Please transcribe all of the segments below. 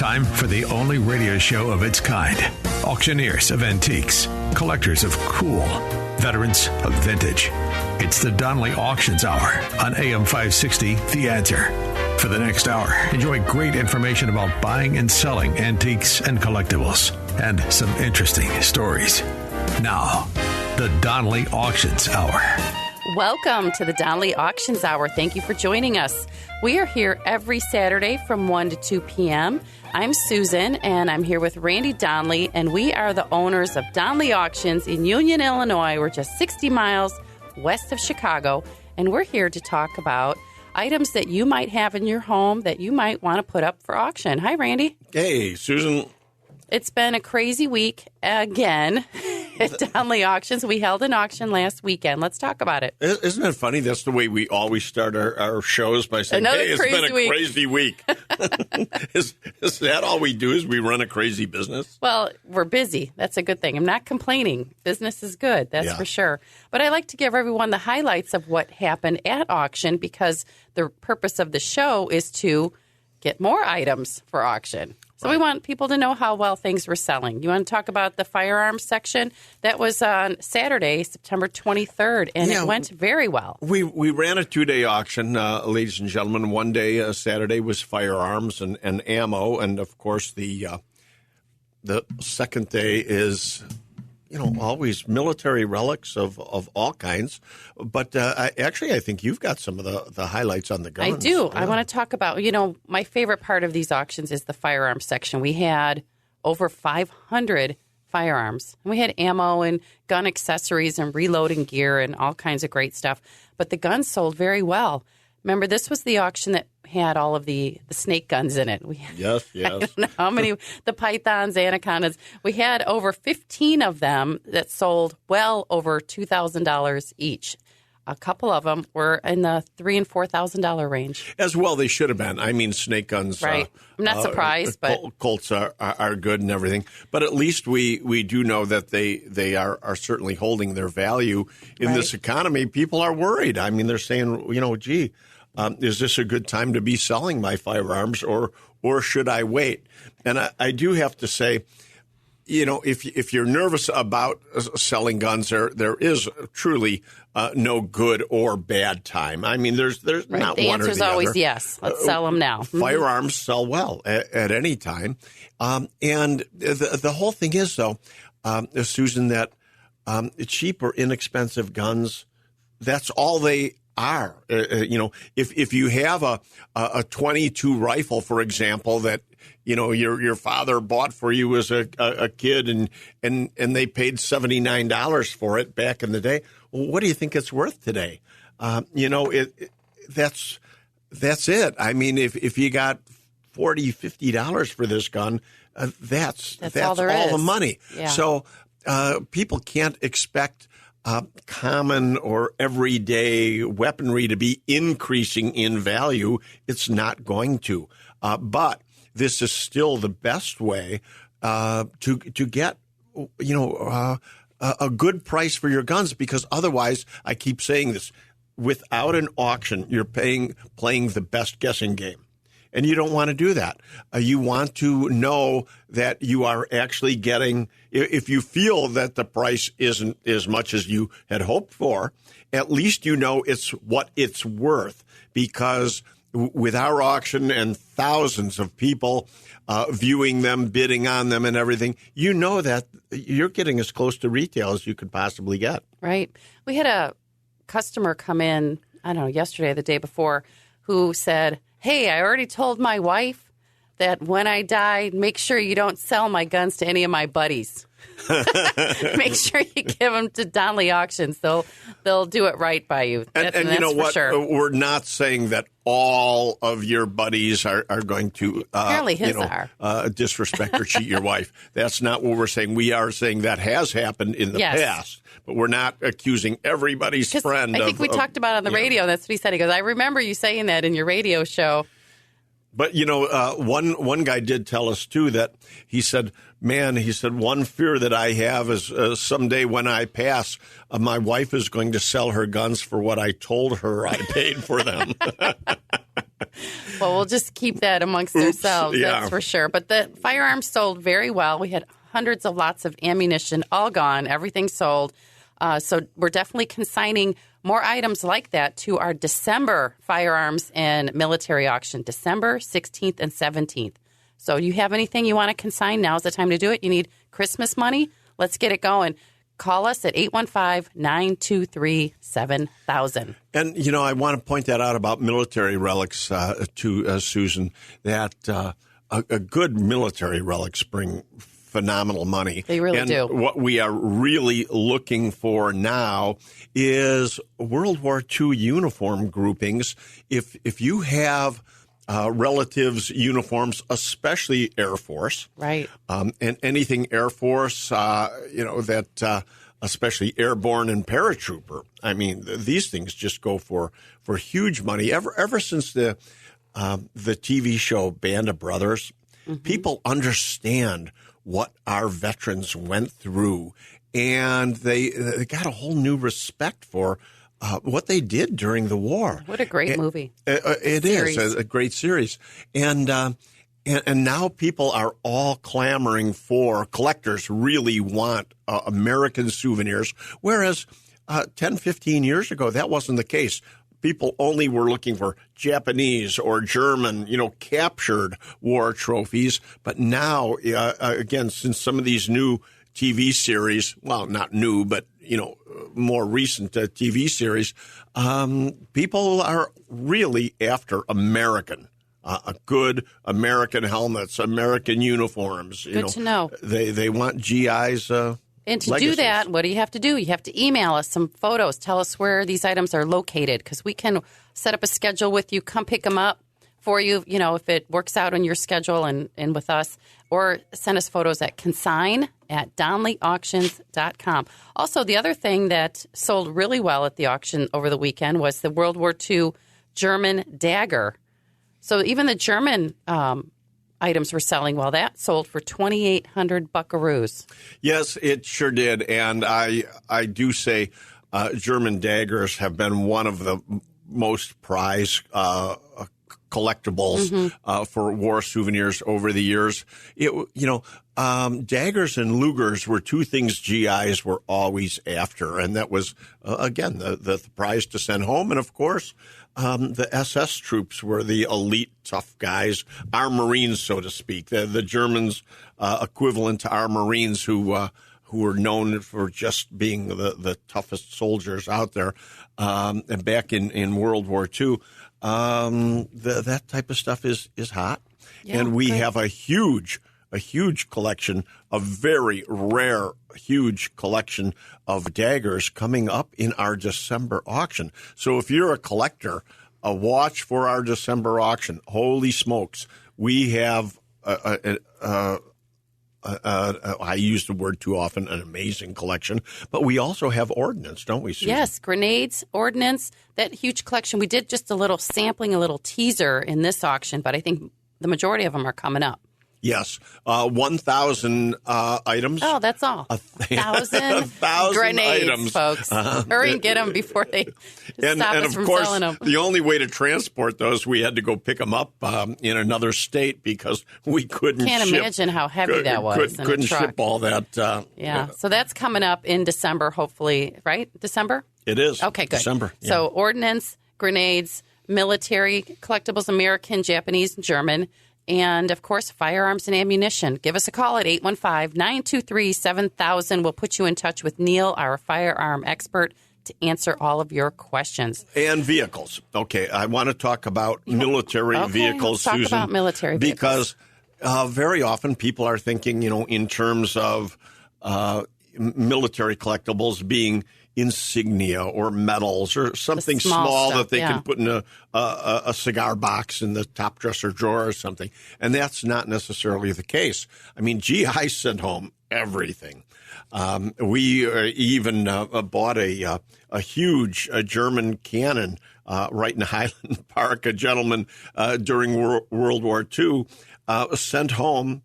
Time for the only radio show of its kind. Auctioneers of antiques, collectors of cool, veterans of vintage. It's the Donnelly Auctions Hour on AM 560, The Answer. For the next hour, enjoy great information about buying and selling antiques and collectibles, and some interesting stories. Now, the Donnelly Auctions Hour. Welcome to the Donnelly Auctions Hour. Thank you for joining us. We are here every Saturday from 1 to 2 p.m. I'm Susan, and I'm here with Randy Donnelly, and we are the owners of Donnelly Auctions in Union, Illinois. We're just 60 miles west of Chicago, and we're here to talk about items that you might have in your home that you might want to put up for auction. Hi, Randy. Hey, Susan. It's been a crazy week again at Donnelly Auctions. We held an auction last weekend. Let's talk about it. Isn't it funny? That's the way we always start our shows, by saying, Another hey, it's been a week. crazy week. Is that all we do is we run a crazy business? Well, we're busy. That's a good thing. I'm not complaining. Business is good. That's for sure. But I like to give everyone the highlights of what happened at auction because the purpose of the show is to get more items for auction. So we want people to know how well things were selling. You want to talk about the firearms section? That was on Saturday, September 23rd, and it went very well. We ran a 2-day auction, ladies and gentlemen. One day, Saturday, was firearms and ammo, and of course the second day is always military relics of all kinds. But I think you've got some of the highlights on the guns. I do. Yeah. I want to talk about, my favorite part of these auctions is the firearms section. We had over 500 firearms. And we had ammo and gun accessories and reloading gear and all kinds of great stuff. But the guns sold very well. Remember, this was the auction that had all of the snake guns in it. Yes. I don't know how many, the pythons, anacondas. We had over 15 of them that sold well over $2,000 each. A couple of them were in the $3,000 and $4,000 range. As well, they should have been. I mean, snake guns. Right. I'm not surprised, but Colts are good and everything. But at least we do know that they are certainly holding their value in this economy. People are worried. I mean, they're saying, gee, is this a good time to be selling my firearms, or should I wait? And I do have to say, if you're nervous about selling guns, there is truly no good or bad time. I mean, there's not one or the other. The answer is always yes. Let's sell them now. Firearms sell well at any time. And the whole thing is, though, Susan, that cheap or inexpensive guns, that's all they are. If you have a 22 rifle, for example, that your father bought for you as a kid, and they paid $79 for it back in the day, well, what do you think it's worth today? That's it. I mean, if you got $40, $50 for this gun, that's all the money. Yeah. So people can't expect common or everyday weaponry to be increasing in value. It's not going to. But this is still the best way to get, a good price for your guns, because otherwise, I keep saying this, without an auction, you're playing the best guessing game. And you don't want to do that. You want to know that you are actually getting, if you feel that the price isn't as much as you had hoped for, at least you know it's what it's worth. Because with our auction and thousands of people viewing them, bidding on them and everything, you know that you're getting as close to retail as you could possibly get. Right. We had a customer come in, I don't know, yesterday or the day before, who said, hey, I already told my wife that when I die, make sure you don't sell my guns to any of my buddies. Make sure you give them to Donnelly Auctions. They'll do it right by you. And you know what? Sure. We're not saying that all of your buddies are going to disrespect or cheat your wife. That's not what we're saying. We are saying that has happened in the past. But we're not accusing everybody's friend. I think we talked about it on the radio. That's what he said. He goes, I remember you saying that in your radio show. But, one guy did tell us, too, that he said, one fear that I have is someday when I pass, my wife is going to sell her guns for what I told her I paid for them. Well, we'll just keep that amongst ourselves, that's for sure. But the firearms sold very well. We had hundreds of lots of ammunition, all gone, everything sold. So we're definitely consigning more items like that to our December firearms and military auction, December 16th and 17th. So you have anything you want to consign, now's the time to do it. You need Christmas money? Let's get it going. Call us at 815-923-7000. And, I want to point that out about military relics to Susan, that a good military relics bring phenomenal money. They really do. What we are really looking for now is World War II uniform groupings. If you have relatives' uniforms, especially Air Force. Right. And anything Air Force, that especially airborne and paratrooper. I mean, these things just go for huge money. Ever since the TV show Band of Brothers, people understand what our veterans went through, and they got a whole new respect for what they did during the war. What a great movie. It is a great series. And now people are all clamoring for, collectors really want American souvenirs, whereas 10, 15 years ago, that wasn't the case. People only were looking for Japanese or German, captured war trophies. But now, again, since some of these new TV series, well, not new, but, more recent TV series, people are really after American. Good American helmets, American uniforms. Good to know. They want GIs. And to legacies. do that, what do you have to do? You have to email us some photos. Tell us where these items are located, because we can set up a schedule with you, come pick them up for you, if it works out on your schedule and with us. Or send us photos at consign@DonleyAuctions.com. Also, the other thing that sold really well at the auction over the weekend was the World War II German dagger. So even the German items were selling well. That sold for 2,800 buckaroos. Yes, it sure did. And I do say German daggers have been one of the most prized collectibles for war souvenirs over the years. Daggers and Lugers were two things GIs were always after, and that was again the prize to send home. And of course, the SS troops were the elite tough guys, our Marines, so to speak. The Germans equivalent to our Marines, who were known for just being the toughest soldiers out there. And back in World War II. That type of stuff is hot. Yeah, and we have a huge collection, a very rare, huge collection of daggers coming up in our December auction. So if you're a collector, watch for our December auction. Holy smokes. We have I use the word too often, an amazing collection. But we also have ordnance, don't we, Susan? Yes, grenades, ordnance, that huge collection. We did just a little sampling, a little teaser in this auction, but I think the majority of them are coming up. Yes, 1,000 items. Oh, that's all. 1,000 grenades, items, folks. Hurry and get them before they stop us from selling them. The only way to transport those, we had to go pick them up in another state because we couldn't. Can't imagine how heavy that was. Couldn't ship all that. Yeah, so that's coming up in December, hopefully, right? December? It is. Okay, good. December. Yeah. So ordnance, grenades, military collectibles, American, Japanese, and German. And, of course, firearms and ammunition. Give us a call at 815-923-7000. We'll put you in touch with Neil, our firearm expert, to answer all of your questions. And vehicles. Okay, I want to talk about military vehicles, let's Susan. Talk about military vehicles. Because very often people are thinking, in terms of military collectibles being insignia or medals or something small stuff, that they can put in a cigar box in the top dresser drawer or something. And that's not necessarily the case. I mean, GI sent home everything. We even bought a huge German cannon right in Highland Park. A gentleman during World War II sent home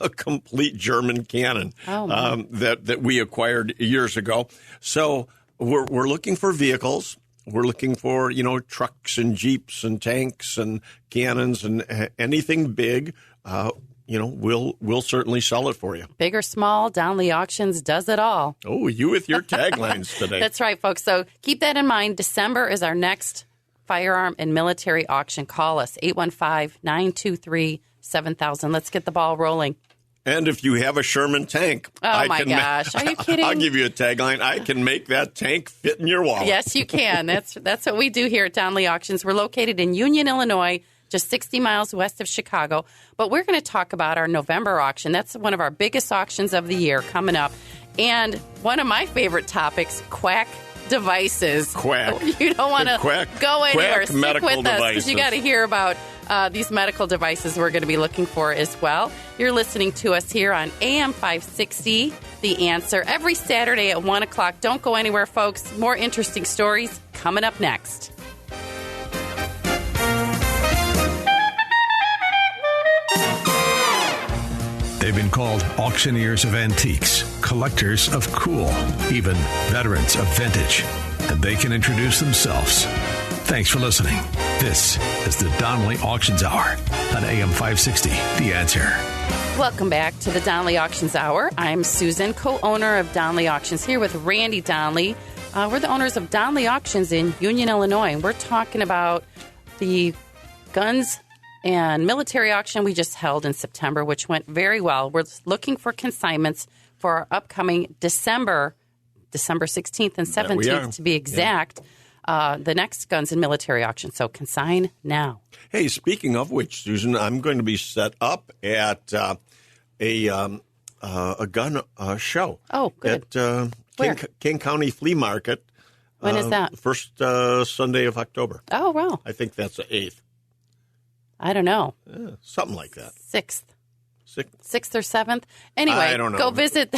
a complete German cannon that we acquired years ago. So we're looking for vehicles. We're looking for, trucks and Jeeps and tanks and cannons and anything big. We'll certainly sell it for you. Big or small, Donley Auctions does it all. Oh, you with your taglines today. That's right, folks. So keep that in mind. December is our next firearm and military auction. Call us, 815-923-7000. Let's get the ball rolling. And if you have a Sherman tank, oh my gosh, are you kidding? I'll give you a tagline. I can make that tank fit in your wallet. Yes, you can. That's what we do here at Donley Auctions. We're located in Union, Illinois, just 60 miles west of Chicago. But we're going to talk about our November auction. That's one of our biggest auctions of the year coming up. And one of my favorite topics, quack devices. Quack. You don't want to go anywhere. Stick medical with us because you got to hear about these medical devices we're going to be looking for as well. You're listening to us here on AM 560, The Answer, every Saturday at 1 o'clock. Don't go anywhere, folks. More interesting stories coming up next. They've been called auctioneers of antiques, collectors of cool, even veterans of vintage. And they can introduce themselves. Thanks for listening. This is the Donley Auctions Hour on AM 560, The Answer. Welcome back to the Donley Auctions Hour. I'm Susan, co-owner of Donley Auctions, here with Randy Donley. We're the owners of Donley Auctions in Union, Illinois. And we're talking about the guns and military auction we just held in September, which went very well. We're looking for consignments for our upcoming December 16th and 17th to be exact, the next guns and military auction. So consign now. Hey, speaking of which, Susan, I'm going to be set up at a gun show. Oh, good. At King County Flea Market. When is that? First Sunday of October. Oh, wow. I think that's the 8th. I don't know. Something like that. 6th or 7th. Anyway, I don't know. Go visit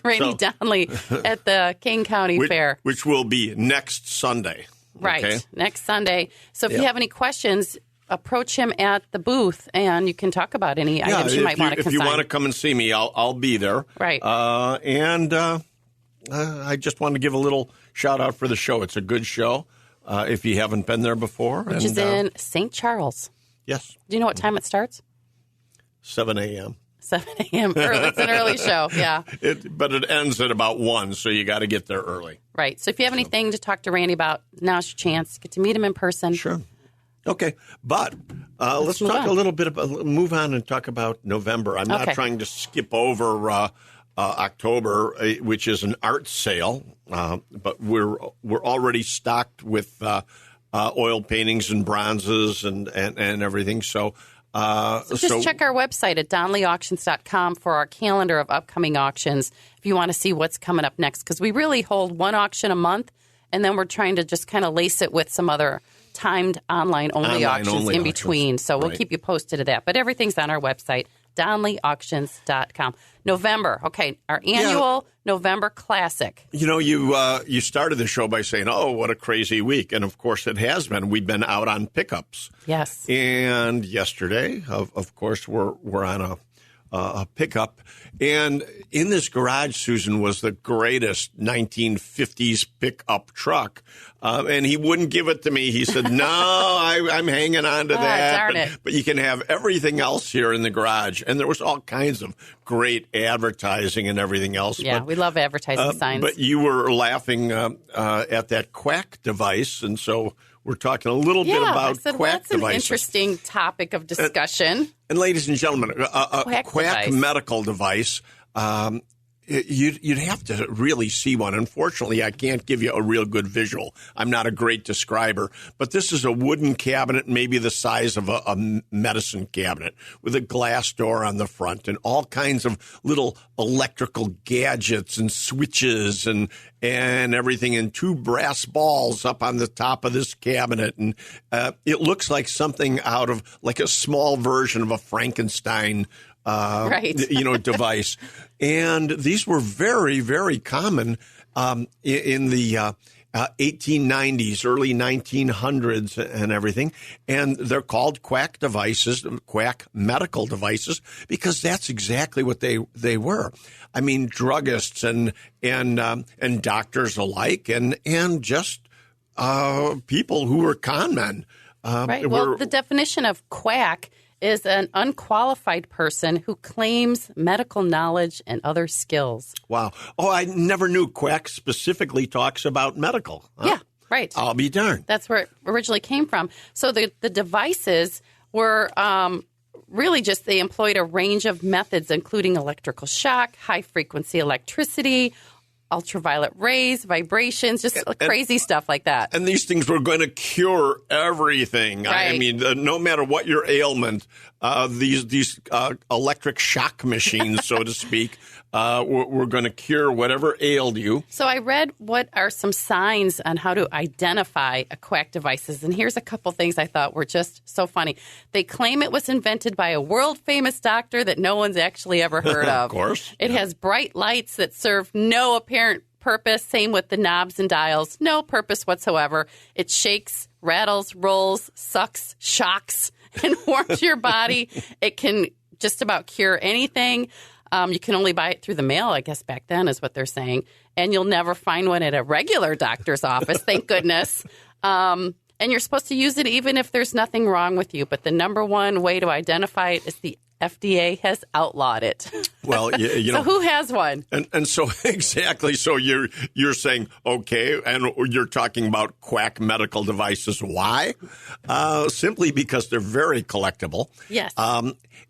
Randy Donley at the King County Fair. Which will be next Sunday. Right, okay? Next Sunday. So if you have any questions, approach him at the booth, and you can talk about any items you might want to consign. If you want to come and see me, I'll be there. Right. I just want to give a little shout-out for the show. It's a good show if you haven't been there before. Which is in St. Charles. Yes. Do you know what time it starts? 7 a.m. 7 a.m. It's an early show, yeah. But it ends at about 1, so you got to get there early. Right. So if you have anything to talk to Randy about, now's your chance. Get to meet him in person. Sure. Okay. But let's talk a little bit about, move on and talk about November. I'm not trying to skip over October, which is an art sale, but we're already stocked with oil paintings and bronzes and everything. So just check our website at donleyauctions.com for our calendar of upcoming auctions if you want to see what's coming up next, because we really hold one auction a month, and then we're trying to just kind of lace it with some other timed online-only auctions in between. So we'll keep you posted of that. But everything's on our website, donleyauctions.com. November, our annual November Classic. You started the show by saying, oh, what a crazy week. And, of course, it has been. We've been out on pickups. Yes. And yesterday, of course, we're on a pickup. And in this garage, Susan, was the greatest 1950s pickup truck. And he wouldn't give it to me. He said, no, I'm hanging on to that. But you can have everything else here in the garage. And there was all kinds of great advertising and everything else. Yeah, we love advertising signs. But you were laughing at that quack device. And so we're talking a little bit about quack devices. That's an interesting topic of discussion. And ladies and gentlemen, a quack medical device, you'd have to really see one. Unfortunately, I can't give you a real good visual. I'm not a great describer. But this is a wooden cabinet, maybe the size of a medicine cabinet, with a glass door on the front and all kinds of little electrical gadgets and switches and everything, and 2 brass balls up on the top of this cabinet. And it looks like something out of like a small version of a Frankenstein device. And these were very, very common in the 1890s, early 1900s and everything. And they're called quack devices, quack medical devices, because that's exactly what they were. I mean, druggists and doctors alike and just people who were con men. Right. Well, the definition of quack is an unqualified person who claims medical knowledge and other skills. Wow. Oh, I never knew quack specifically talks about medical. Huh? Yeah, right. I'll be darned. That's where it originally came from. So the devices were really just they employed a range of methods, including electrical shock, high-frequency electricity, ultraviolet rays, vibrations, just crazy stuff like that. And these things were going to cure everything. Right. I mean, no matter what your ailment, these electric shock machines, so to speak, were going to cure whatever ailed you. So I read what are some signs on how to identify a quack devices. And here's a couple things I thought were just so funny. They claim it was invented by a world-famous doctor that no one's actually ever heard of. Of course. It has bright lights that serve no apparent purpose. Same with the knobs and dials. No purpose whatsoever. It shakes, rattles, rolls, sucks, shocks, and warms your body. It can just about cure anything. You can only buy it through the mail, I guess, back then is what they're saying. And you'll never find one at a regular doctor's office, thank goodness. And you're supposed to use it even if there's nothing wrong with you. But the number one way to identify it is the FDA has outlawed it. Well, you know. So who has one? And so exactly. So you're saying, okay, and you're talking about quack medical devices. Why? Simply because they're very collectible. Yes.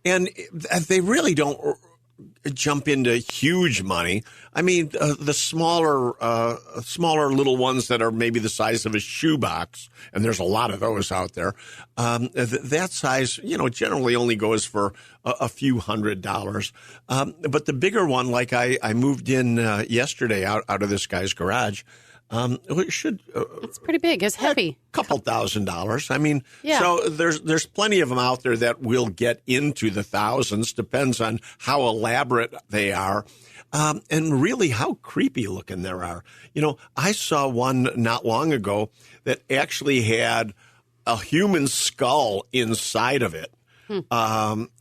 And they really don't jump into huge money. I mean, the smaller little ones that are maybe the size of a shoebox, and there's a lot of those out there. That size, generally only goes for a few $100s. But the bigger one, like I moved in yesterday out of this guy's garage. It should. It's pretty big. It's heavy. Couple $1,000s. I mean, yeah. So there's plenty of them out there that will get into the thousands. Depends on how elaborate they are, and really how creepy looking there are. I saw one not long ago that actually had a human skull inside of it.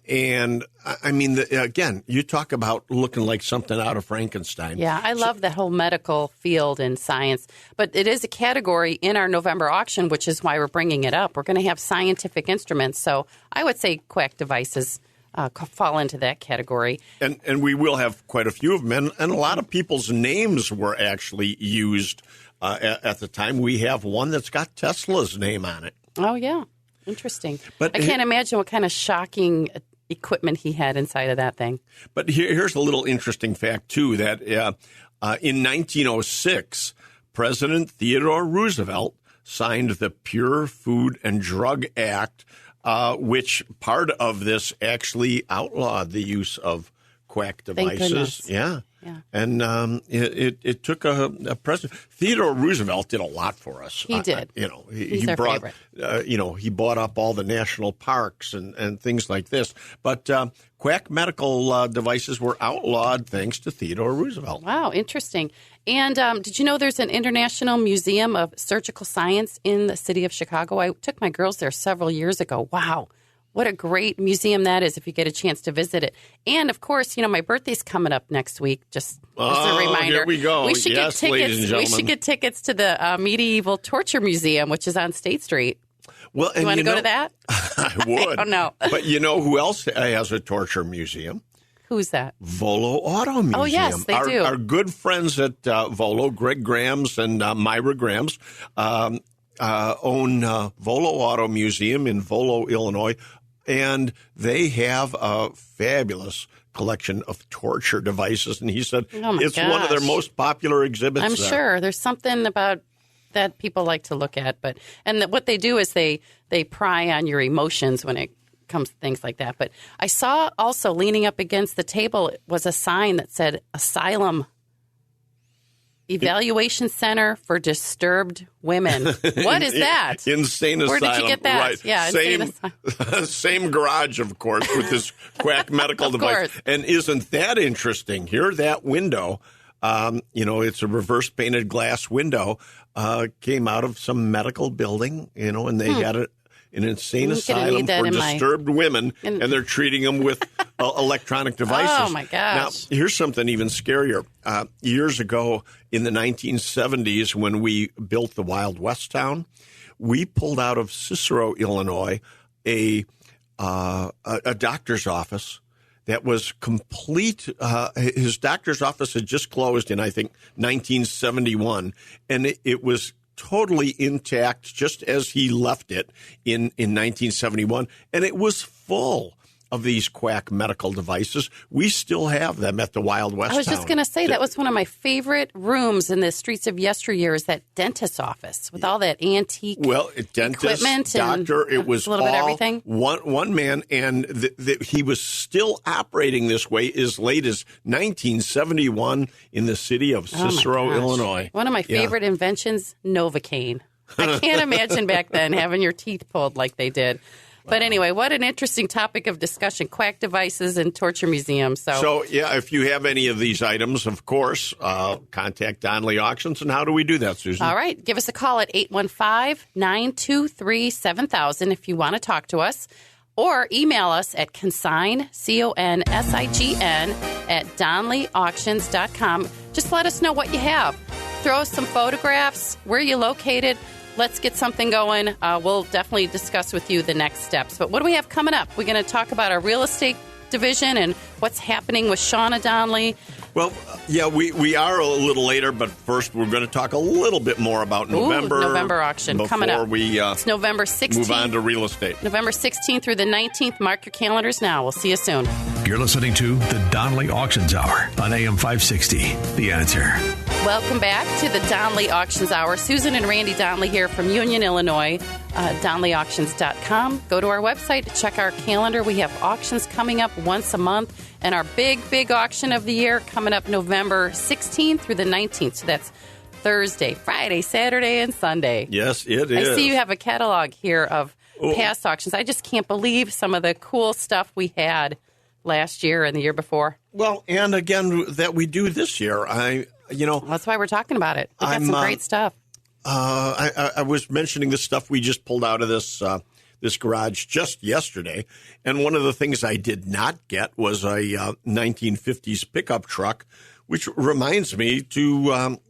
And I mean, again, you talk about looking like something out of Frankenstein. Yeah, I love that whole medical field and science. But it is a category in our November auction, which is why we're bringing it up. We're going to have scientific instruments. So I would say quack devices fall into that category. And we will have quite a few of them. And a lot of people's names were actually used at the time. We have one that's got Tesla's name on it. Oh, yeah. Interesting. But I can't imagine what kind of shocking equipment he had inside of that thing. But here's a little interesting fact, too, that in 1906, President Theodore Roosevelt signed the Pure Food and Drug Act, which part of this actually outlawed the use of quack devices. Thank goodness. Yeah. And it took a president. Theodore Roosevelt did a lot for us. He did. He brought, he bought up all the national parks and things like this. But quack medical devices were outlawed thanks to Theodore Roosevelt. Wow, interesting. And did you know there's an International Museum of Surgical Science in the city of Chicago? I took my girls there several years ago. Wow. What a great museum that is if you get a chance to visit it. And, of course, my birthday's coming up next week, just as a reminder. Here we go. We should get tickets. Ladies and gentlemen. We should get tickets to the Medieval Torture Museum, which is on State Street. Well, and you want to go to that? I would. I don't know. But you know who else has a torture museum? Who's that? Volo Auto Museum. Oh, yes, they do. Our good friends at Volo, Greg Grams and Myra Grams, own Volo Auto Museum in Volo, Illinois. And they have a fabulous collection of torture devices. And he said it's one of their most popular exhibits. I'm sure. There's something about that people like to look at. What they do is they pry on your emotions when it comes to things like that. But I saw also leaning up against the table was a sign that said Asylum Evaluation Center for Disturbed Women. What is that? Insane Asylum. Where did you get that? Right. Yeah, same garage, of course, with this quack medical device. Course. And isn't that interesting? Here, that window, it's a reverse painted glass window, came out of some medical building, and they had it an insane I'm gonna asylum need that for in my- disturbed women, and they're treating them with electronic devices. Oh, my gosh. Now, here's something even scarier. Years ago in the 1970s, when we built the Wild West town, we pulled out of Cicero, Illinois, a doctor's office that was complete. His doctor's office had just closed in, I think, 1971, and it was totally intact, just as he left it in 1971, and it was full of these quack medical devices. We still have them at the Wild West I was just town. going to say that was one of my favorite rooms in the streets of yesteryear is that dentist's office with all that antique dentist, equipment doctor, and it was a little bit all everything. One man, and he was still operating this way as late as 1971 in the city of Cicero, Oh, my gosh. Illinois. One of my favorite inventions, Novocaine. I can't imagine back then having your teeth pulled like they did. But anyway, what an interesting topic of discussion, quack devices and torture museums. So, if you have any of these items, of course, contact Donnelly Auctions. And how do we do that, Susan? All right. Give us a call at 815-923-7000 if you want to talk to us. Or email us at consign, CONSIGN, at DonnellyAuctions.com. Just let us know what you have. Throw us some photographs. Where are you located? Let's get something going. We'll definitely discuss with you the next steps. But what do we have coming up? We're going to talk about our real estate division and what's happening with Shauna Donnelly. Well, we are a little later, but first we're going to talk a little bit more about November. November auction coming up. It's November 16th. Move on to real estate. November 16th through the 19th. Mark your calendars now. We'll see you soon. You're listening to the Donnelly Auctions Hour on AM 560. The Answer. Welcome back to the Donnelly Auctions Hour. Susan and Randy Donnelly here from Union, Illinois. DonnellyAuctions.com. Go to our website to check our calendar. We have auctions coming up once a month. And our big auction of the year coming up November 16th through the 19th. So that's Thursday, Friday, Saturday, and Sunday. Yes, it is. I see you have a catalog here of past auctions. I just can't believe some of the cool stuff we had last year and the year before. Well, and again, that we do this year. That's why we're talking about it. We got some great stuff. I was mentioning the stuff we just pulled out of this garage just yesterday, and one of the things I did not get was a 1950s pickup truck, which reminds me to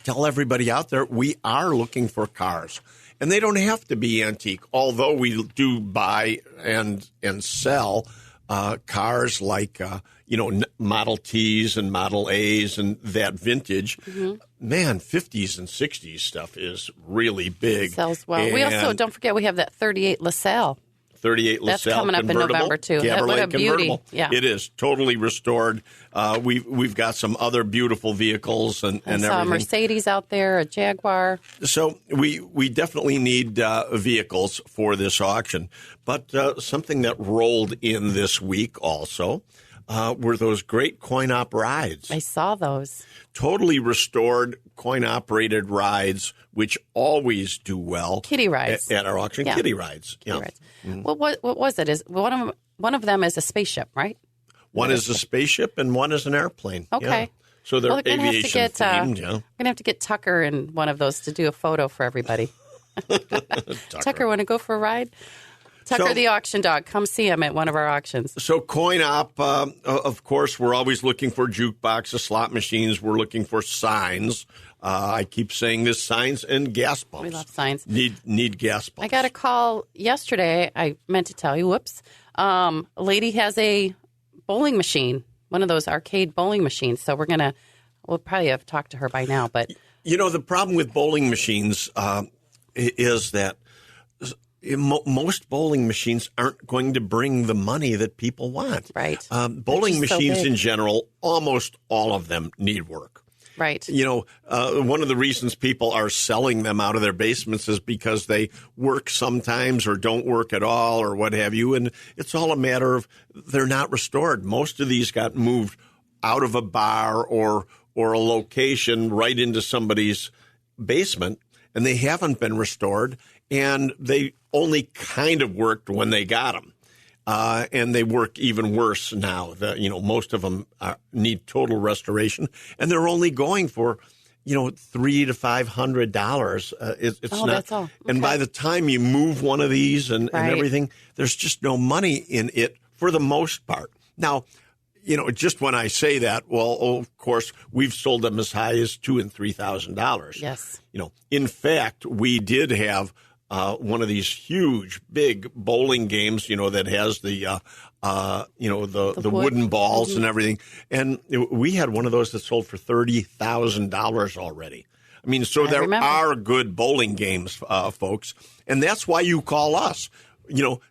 tell everybody out there we are looking for cars, and they don't have to be antique. Although we do buy and sell cars like Model Ts and Model As and that vintage. Mm-hmm. Man, 50s and 60s stuff is really big. Sells well. We also, don't forget, we have that 38 LaSalle. 38 LaSalle. That's coming up in November, too. What a beauty. Yeah. It is totally restored. We've got some other beautiful vehicles and everything. I saw a Mercedes out there, a Jaguar. So we definitely need vehicles for this auction. But something that rolled in this week also were those great coin-op rides. I saw those. Totally restored coin-operated rides, which always do well. Kitty rides. At our auction. Yeah. Kitty rides. Kitty rides. Mm-hmm. What was it? Is one of them is a spaceship, right? One is a spaceship and one is an airplane. Okay. Yeah. So they're aviation themed. We're going to have to get Tucker in one of those to do a photo for everybody. Tucker, want to go for a ride? Tucker the auction dog. Come see him at one of our auctions. So coin-op, of course, we're always looking for jukeboxes, slot machines. We're looking for signs. I keep saying this, signs and gas pumps. We love signs. Need gas pumps. I got a call yesterday. I meant to tell you. Whoops. A lady has a bowling machine, one of those arcade bowling machines. So we'll probably have talked to her by now. But the problem with bowling machines is that most bowling machines aren't going to bring the money that people want. Right. Bowling machines in general, almost all of them need work. Right. One of the reasons people are selling them out of their basements is because they work sometimes or don't work at all or what have you. And it's all a matter of they're not restored. Most of these got moved out of a bar or a location right into somebody's basement, and they haven't been restored. And they only kind of worked when they got them. And they work even worse now. Most of them need total restoration, and they're only going for $300 to $500. It's not. That's all. Okay. And by the time you move one of these and Right. everything, there's just no money in it for the most part. Now, just when I say that, well, of course, we've sold them as high as $2,000 and $3,000. Yes. In fact, we did have one of these huge, big bowling games, that has the wooden balls and everything. And we had one of those that sold for $30,000 already. I mean, so there are good bowling games, folks. And that's why you call us,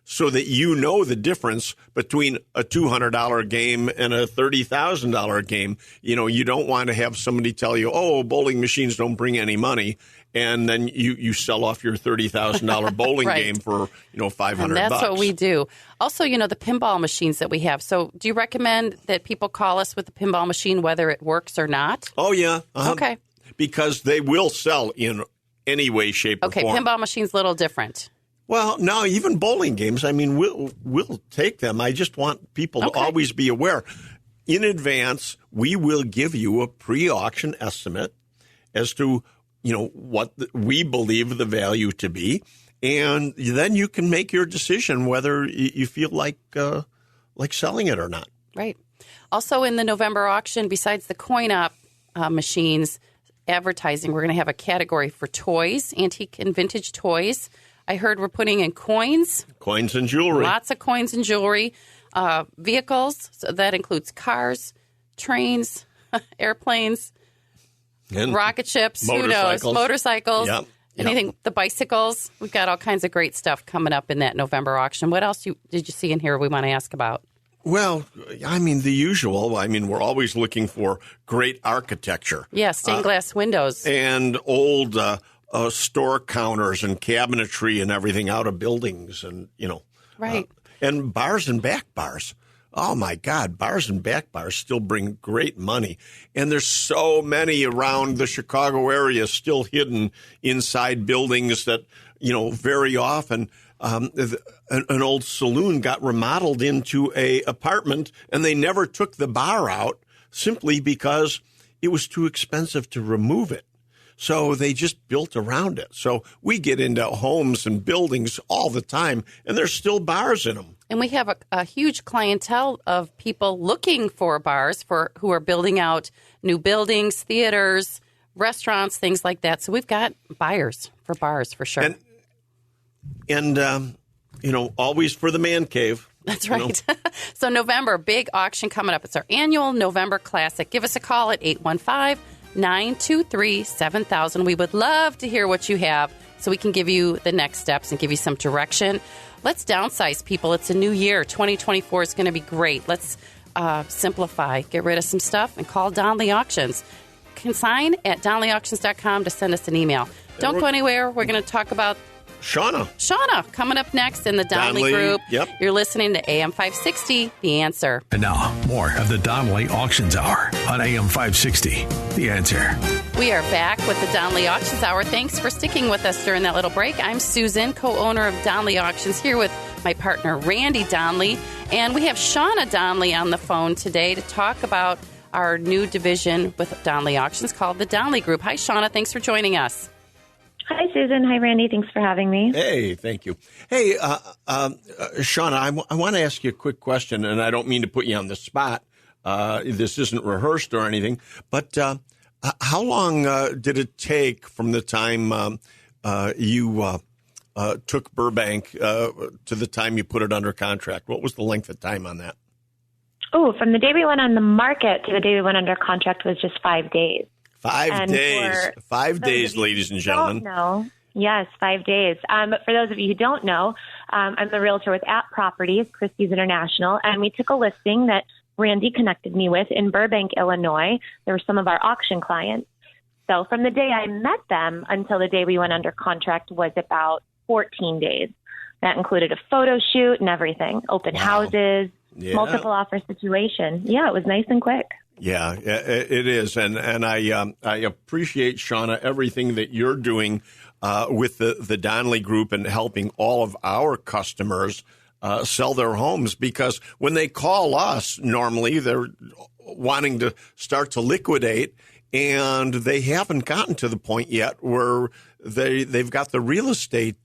so that the difference between a $200 game and a $30,000 game. You don't want to have somebody tell you, oh, bowling machines don't bring any money. And then you sell off your $30,000 bowling Right. game for, $500. And that's what we do. Also, the pinball machines that we have. So do you recommend that people call us with the pinball machine, whether it works or not? Oh, yeah. Okay. Because they will sell in any way, shape, or form. Okay, pinball machine's a little different. Well, no, even bowling games, I mean, we'll take them. I just want people to always be aware. In advance, we will give you a pre-auction estimate as to what we believe the value to be, and then you can make your decision whether you feel like selling it or not. Right. Also, in the November auction, besides the coin-op machines, advertising, we're going to have a category for toys, antique and vintage toys. I heard we're putting in coins. Coins and jewelry. Lots of coins and jewelry. Vehicles, so that includes cars, trains, airplanes, And rocket ships, who knows, motorcycles, Yep. anything, the bicycles. We've got all kinds of great stuff coming up in that November auction. What else did you see in here we want to ask about? Well, I mean, the usual. I mean, we're always looking for great architecture. Yeah, stained glass windows. And old store counters and cabinetry and everything out of buildings and, Right. And bars and back bars. Oh, my God, bars and back bars still bring great money. And there's so many around the Chicago area still hidden inside buildings that, very often an old saloon got remodeled into a apartment and they never took the bar out simply because it was too expensive to remove it. So they just built around it. So we get into homes and buildings all the time, and there's still bars in them. And we have a huge clientele of people looking for bars who are building out new buildings, theaters, restaurants, things like that. So we've got buyers for bars for sure. And always for the man cave. That's right. So November, big auction coming up. It's our annual November Classic. Give us a call at 815-923-7000. We would love to hear what you have so we can give you the next steps and give you some direction. Let's downsize, people. It's a new year. 2024 is going to be great. Let's simplify, get rid of some stuff, and call Donley Auctions. Consign at DonleyAuctions.com to send us an email. Don't go anywhere. We're going to talk about Shauna coming up next in the Donley Group. Yep. You're listening to AM 560, The Answer. And now, more of the Donley Auctions Hour on AM 560, The Answer. We are back with the Donley Auctions Hour. Thanks for sticking with us during that little break. I'm Susan, co-owner of Donley Auctions, here with my partner, Randy Donley. And we have Shauna Donley on the phone today to talk about our new division with Donley Auctions called the Donley Group. Hi, Shauna. Thanks for joining us. Hi, Susan. Hi, Randy. Thanks for having me. Hey, thank you. Hey, Shauna, I want to ask you a quick question, and I don't mean to put you on the spot. This isn't rehearsed or anything, but how long did it take from the time you took Burbank to the time you put it under contract? What was the length of time on that? Oh, from the day we went on the market to the day we went under contract was just 5 days. 5 days. 5 days, ladies and gentlemen. No. Yes, 5 days. But for those of you who don't know, I'm a realtor with App Properties, Christie's International, and we took a listing that Randy connected me with in Burbank, Illinois. They were some of our auction clients. So from the day I met them until the day we went under contract was about 14 days. That included a photo shoot and everything, open houses, multiple offer situation. Yeah, it was nice and quick. Yeah, it is. And I appreciate, Shauna, everything that you're doing with the Donley Group and helping all of our customers sell their homes, because when they call us, normally they're wanting to start to liquidate. and they haven't gotten to the point yet where they've got the real estate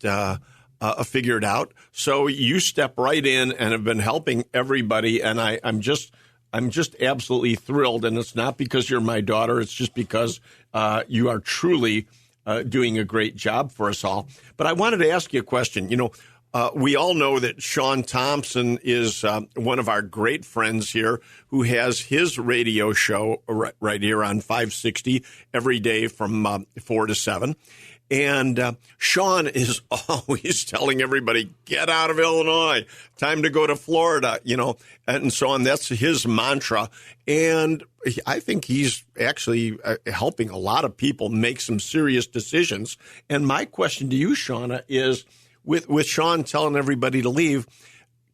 figured out. So you step right in and have been helping everybody, and I'm just absolutely thrilled. And it's not because you're my daughter; it's just because you are truly doing a great job for us all. But I wanted to ask you a question. You know, we all know that Sean Thompson is one of our great friends here who has his radio show right here on 560 every day from 4 to 7. And Sean is always telling everybody, get out of Illinois, time to go to Florida, you know, and so on. That's his mantra. And I think he's actually helping a lot of people make some serious decisions. And my question to you, Shauna, is with Sean telling everybody to leave,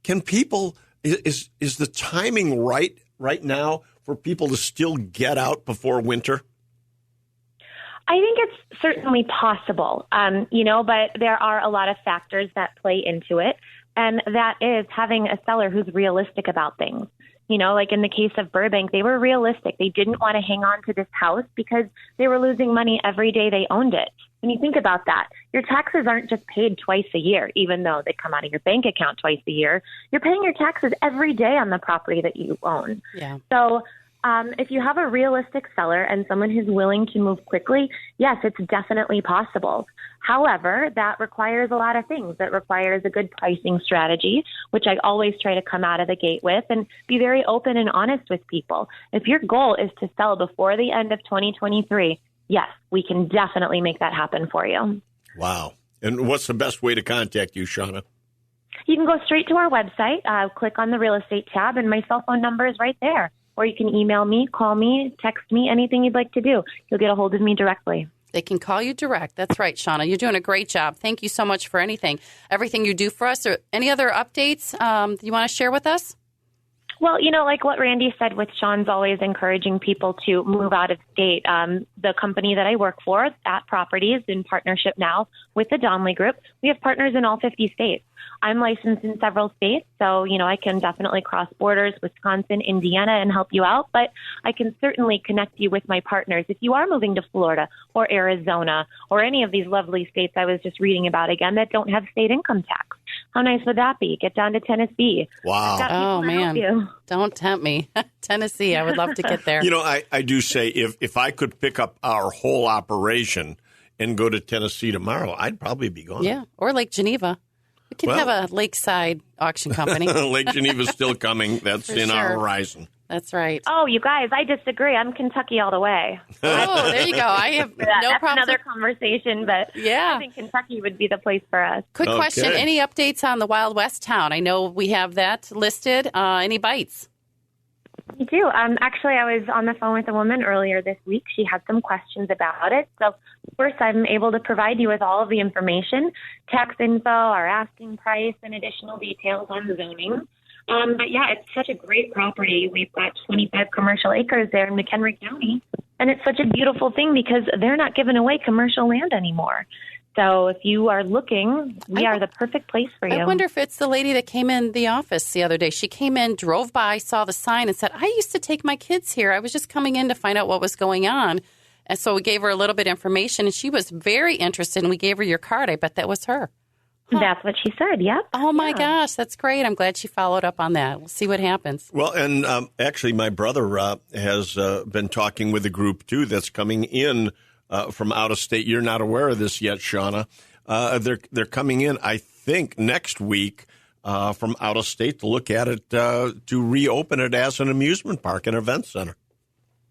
can people, is the timing right now for people to still get out before winter? I think it's certainly possible, but there are a lot of factors that play into it. And that is having a seller who's realistic about things. You know, like in the case of Burbank, they were realistic. They didn't want to hang on to this house because they were losing money every day they owned it. When you think about that, your taxes aren't just paid twice a year, even though they come out of your bank account twice a year. You're paying your taxes every day on the property that you own. Yeah. So if you have a realistic seller and someone who's willing to move quickly, yes, it's definitely possible. However, that requires a lot of things. It requires a good pricing strategy, which I always try to come out of the gate with, and be very open and honest with people. If your goal is to sell before the end of 2023, yes, we can definitely make that happen for you. Wow. And what's the best way to contact you, Shauna? You can go straight to our website, click on the real estate tab, and my cell phone number is right there. Or you can email me, call me, text me, anything you'd like to do. You'll get a hold of me directly. They can call you direct. That's right, Shauna. You're doing a great job. Thank you so much for everything you do for us. Or any other updates you want to share with us? Well, you know, like what Randy said with Sean's always encouraging people to move out of state. The company that I work for, At Properties, in partnership now with the Donnelly Group, we have partners in all 50 states. I'm licensed in several states, so, you know, I can definitely cross borders, Wisconsin, Indiana, and help you out. But I can certainly connect you with my partners. If you are moving to Florida or Arizona or any of these lovely states I was just reading about again that don't have state income tax, how nice would that be? Get down to Tennessee. Wow. Oh, man. Don't tempt me. Tennessee, I would love to get there. You know, I do say if I could pick up our whole operation and go to Tennessee tomorrow, I'd probably be gone. Yeah, or Lake Geneva. We can have a lakeside auction company. Lake Geneva's still coming. That's in our horizon. That's right. Oh, you guys, I disagree. I'm Kentucky all the way. Oh, there you go. I have no problem. That's another conversation, but yeah. I think Kentucky would be the place for us. Quick question. Any updates on the Wild West town? I know we have that listed. Any bites? We do. Actually, I was on the phone with a woman earlier this week. She had some questions about it. So first, I'm able to provide you with all of the information, tax info, our asking price, and additional details on zoning. But yeah, it's such a great property. We've got 25 commercial acres there in McHenry County. And it's such a beautiful thing because they're not giving away commercial land anymore. So if you are looking, we are the perfect place for you. I wonder if it's the lady that came in the office the other day. She came in, drove by, saw the sign, and said, I used to take my kids here. I was just coming in to find out what was going on. And so we gave her a little bit of information, and she was very interested, and we gave her your card. I bet that was her. Huh. That's what she said, yep. Oh, my gosh, that's great. I'm glad she followed up on that. We'll see what happens. Well, and actually, my brother has been talking with a group, too, that's coming in from out of state. You're not aware of this yet, Shauna. They're coming in, I think, next week from out of state to look at it, to reopen it as an amusement park and event center.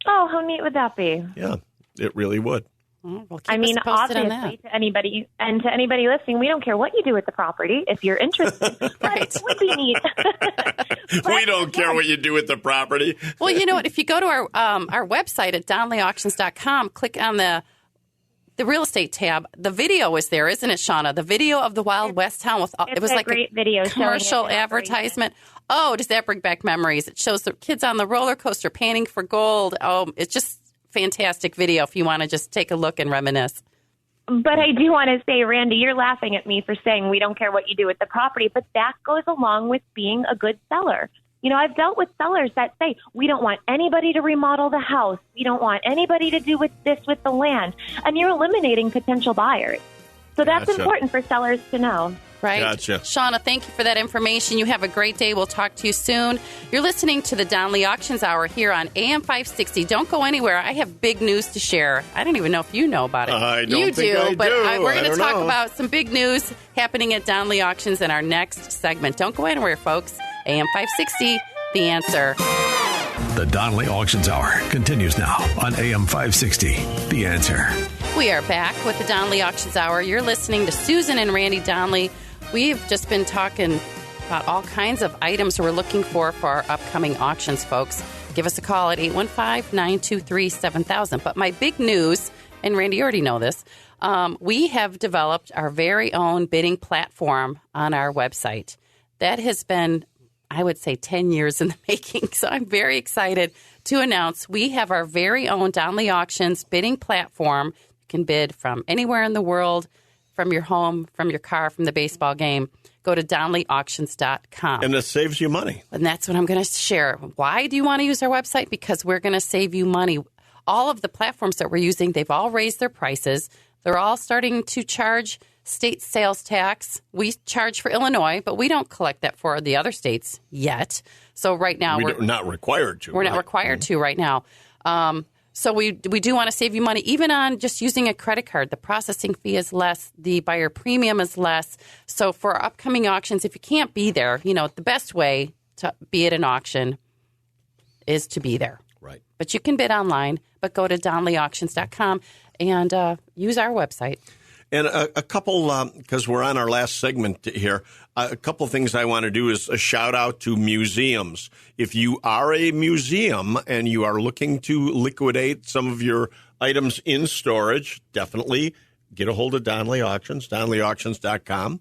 Oh, how neat would that be? Yeah, it really would. Well, I mean, obviously, to anybody listening, we don't care what you do with the property if you're interested. Right. It would be neat. We don't care what you do with the property. Well, you know what? If you go to our website at DonnellyAuctions.com, click on the real estate tab. The video is there, isn't it, Shauna? The video of the Wild West town it was like great video commercial advertisement. Oh, does that bring back memories? It shows the kids on the roller coaster panning for gold. Oh, it's just fantastic video if you want to just take a look and reminisce. But I do want to say, Randy, you're laughing at me for saying we don't care what you do with the property, but that goes along with being a good seller. I've dealt with sellers that say, we don't want anybody to remodel the house. We don't want anybody to do with the land. And you're eliminating potential buyers. So that's important for sellers to know. Right. Gotcha. Shauna, thank you for that information. You have a great day. We'll talk to you soon. You're listening to the Donnelly Auctions Hour here on AM 560. Don't go anywhere. I have big news to share. I don't even know if you know about it. I don't you think do, I but do. we're going to talk know. about some big news happening at Donnelly Auctions in our next segment. Don't go anywhere, folks. AM 560, The Answer. The Donnelly Auctions Hour continues now on AM 560. The Answer. We are back with the Donnelly Auctions Hour. You're listening to Susan and Randy Donnelly. We've just been talking about all kinds of items we're looking for our upcoming auctions, folks. Give us a call at 815-923-7000. But my big news, and Randy, you already know this, we have developed our very own bidding platform on our website. That has been, I would say, 10 years in the making. So I'm very excited to announce we have our very own Donnelly Auctions bidding platform. You can bid from anywhere in the world, from your home, from your car, from the baseball game. Go to DonnellyAuctions.com. And it saves you money. And that's what I'm going to share. Why do you want to use our website? Because we're going to save you money. All of the platforms that we're using, they've all raised their prices. They're all starting to charge state sales tax. We charge for Illinois, but we don't collect that for the other states yet. So right now We're not required to. We're not required to right now. So we do want to save you money, even on just using a credit card. The processing fee is less. The buyer premium is less. So for our upcoming auctions, if you can't be there, the best way to be at an auction is to be there. Right. But you can bid online, but go to DonnellyAuctions.com and use our website. And a couple, because we're on our last segment here, a couple things I want to do is a shout out to museums. If you are a museum and you are looking to liquidate some of your items in storage, definitely get a hold of Donnelly Auctions, DonnellyAuctions.com.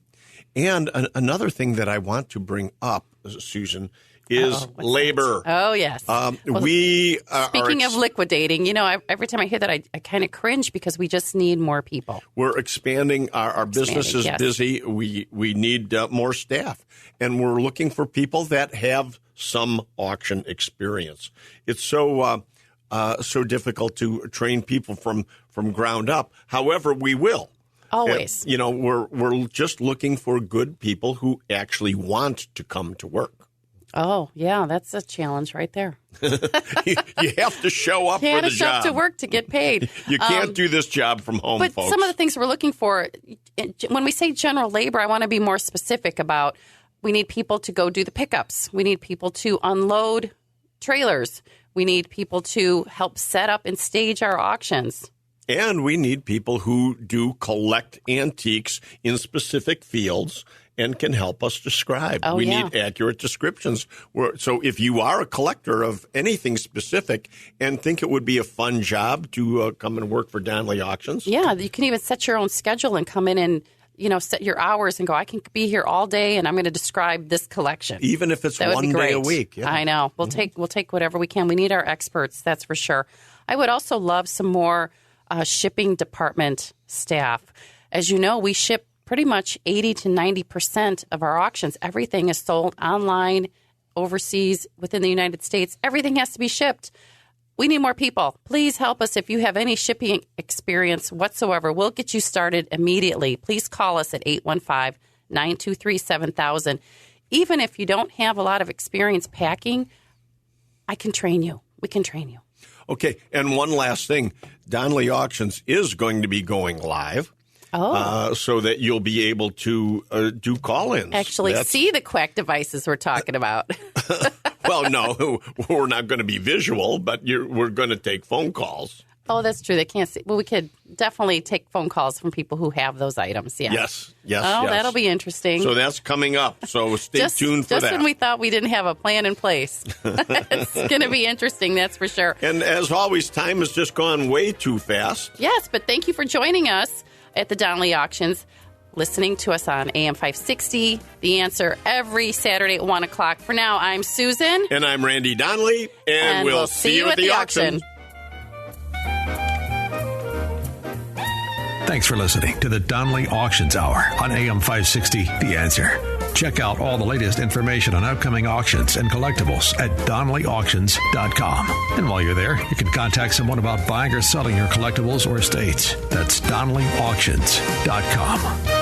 And another thing that I want to bring up, Susan, is labor. Oh, yes. Speaking of liquidating, every time I hear that, I kind of cringe because we just need more people. We're expanding. Our business is busy. We need more staff, and we're looking for people that have some auction experience. It's so difficult to train people from ground up. However, we will. Always. We're just looking for good people who actually want to come to work. Oh, yeah, that's a challenge right there. You have to show up for the job. You have to show up to work to get paid. You can't do this job from home, but folks. Some of the things we're looking for, when we say general labor, I want to be more specific about we need people to go do the pickups. We need people to unload trailers. We need people to help set up and stage our auctions. And we need people who do collect antiques in specific fields and can help us describe. We need accurate descriptions. So if you are a collector of anything specific and think it would be a fun job to come and work for Donnelly Auctions. Yeah, you can even set your own schedule and come in and set your hours and go, I can be here all day and I'm going to describe this collection. Even if it's one day a week. Yeah. I know. We'll take whatever we can. We need our experts, that's for sure. I would also love some more shipping department staff. As you know, we ship pretty much 80 to 90% of our auctions. Everything is sold online, overseas, within the United States. Everything has to be shipped. We need more people. Please help us if you have any shipping experience whatsoever. We'll get you started immediately. Please call us at 815-923-7000. Even if you don't have a lot of experience packing, I can train you. We can train you. Okay, and one last thing. Donnelly Auctions is going to be going live. So that you'll be able to do call-ins. Actually, see the quack devices we're talking about. Well, no, we're not going to be visual, but we're going to take phone calls. Oh, that's true. They can't see. Well, we could definitely take phone calls from people who have those items. Yeah. Yes. Oh, that'll be interesting. So that's coming up. So stay tuned for that. Just when we thought we didn't have a plan in place. It's going to be interesting, that's for sure. And as always, time has just gone way too fast. Yes, but thank you for joining us at the Donnelly Auctions, listening to us on AM 560, The Answer, every Saturday at 1 o'clock. For now, I'm Susan. And I'm Randy Donnelly. And we'll see you at the auction. Thanks for listening to the Donley Auctions Hour on AM 560, The Answer. Check out all the latest information on upcoming auctions and collectibles at DonleyAuctions.com. And while you're there, you can contact someone about buying or selling your collectibles or estates. That's DonleyAuctions.com.